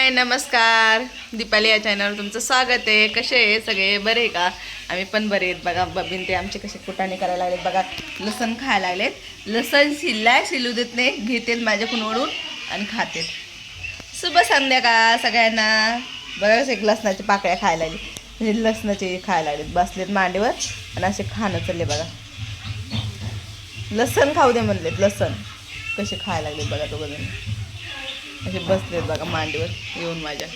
हाय नमस्कार. दीपाली या चॅनलवर तुमचं स्वागत आहे. कसे आहे सगळे, बरे आहे का? आम्ही पण बरे आहेत बघा. बबीन ते आमचे कसे कुटाणे करायला लागलेत बघा. लसण खायला लागलेत. लसण शिलू देत नाही, घेतील माझ्याकडून ओढून आणि खातेत. शुभ संध्याकाळ सगळ्यांना. बरंच एक लसणाची पाकळ्या खायला लागली, म्हणजे लसणाचे खायला लागलेत. बसलेत मांडीवर आणि असे खाणं चालले बघा. लसण खाऊ दे म्हणलेत. लसण कसे खायला लागलेत बघा. तो बघून असे बसलेत बघा मांडीवर येऊन माझ्या.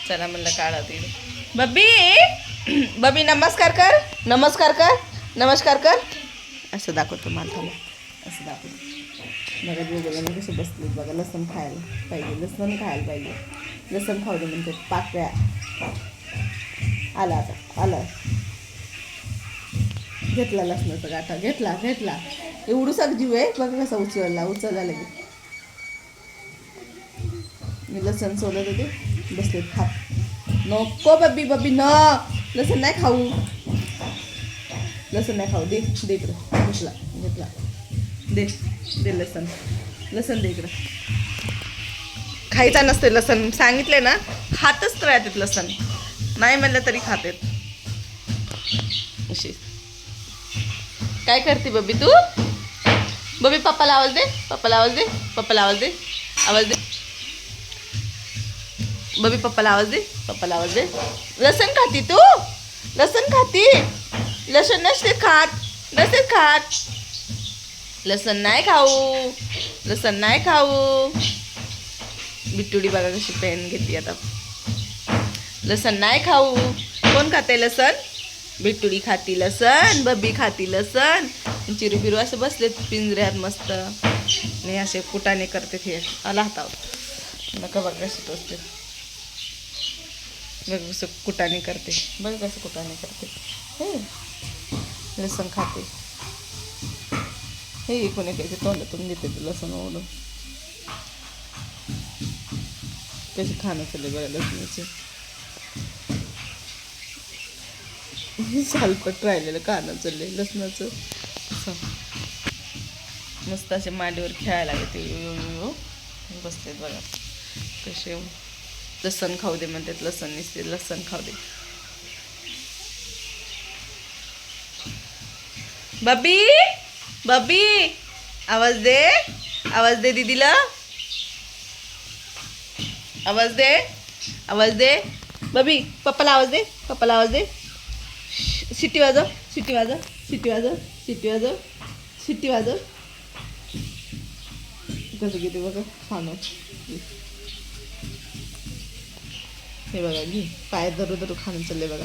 चला म्हणलं काढा ते. बब्बी बबी नमस्कार कर, नमस्कार कर, नमस्कार कर. असं दाखवतो मला, असं दाखवतो बघा. दोघं कसे बसलेत बघा. लसण खायला पाहिजे, लसण खायला पाहिजे. लसण खाऊ दे म्हणते. पाकळ्या आला, आता आला. घेतला लसणाचा गाठा, घेतला घेतला. एवढूसा जीव आहे बघा कसा उचलला लगेच. मी लसण सोडत होते, बसलेत खात. नको बब्बी, बब्बी न लसण नाही खाऊ, लसण नाही खाऊ. दे दे इकडं. घेतला घेतला. दे दे लसण, लसण दे इकडं. खायचा नसते लसण, सांगितले ना. खातच राहतात लसण, नाही म्हणलं तरी खातात. अशी काय करते बबी तू? बबी पप्पाला आवाज दे, पप्पाला आवाज दे, पप्पाला आवाज दे, आवाज दे. बबी पप्पाला आवाज दे, पप्पाला आवाज दे. लसण खाती तू? लसण खाती? लसण नसते खात, नसते खात. लसण नाही खाऊ, लसण नाही खाऊ. बिट्टुडी बघा कशी पेन घेते आता. लसण नाही खाऊ. कोण खाते लसण? बिट्टुडी खाती लसण, बबी खाती लसण. चिरू बिरू असे बसलेत पिंजऱ्यात मस्त, आणि असे कुटाणे करते. हे आला हातावर नका बघा कशी टोचते. बघ कसं कुटाणे करते, बघ कसं कुटाणे करते. हे लसण खाते. हे कोणी काही तोंडातून घेते ते लसण ओढून. कशी खाणं चालले बघा लसणाचे. सालपट राहिलेलं खाणं चालले लसणाचं. मस्त असे मांडीवर खेळायला लागते. बसलेत बघा कसे. लसण खाऊ दे म्हणतात, लसण नसते, लसण खाऊ दे. बब्बी बब्बी आवाज दे, आवाज दे दीदीला, आवाज दे, आवाज दे. बबी पप्पाला आवाज दे, पप्पाला आवाज दे. शिट्टी वाजव, शिट्टी वाजव, शिट्टी वाजव, शिट्टी वाजव, शिट्टी वाजव. कसं घेते बघा खाणं. हे बघा घे, पाय धरू धरू खाणं चाललंय बघा.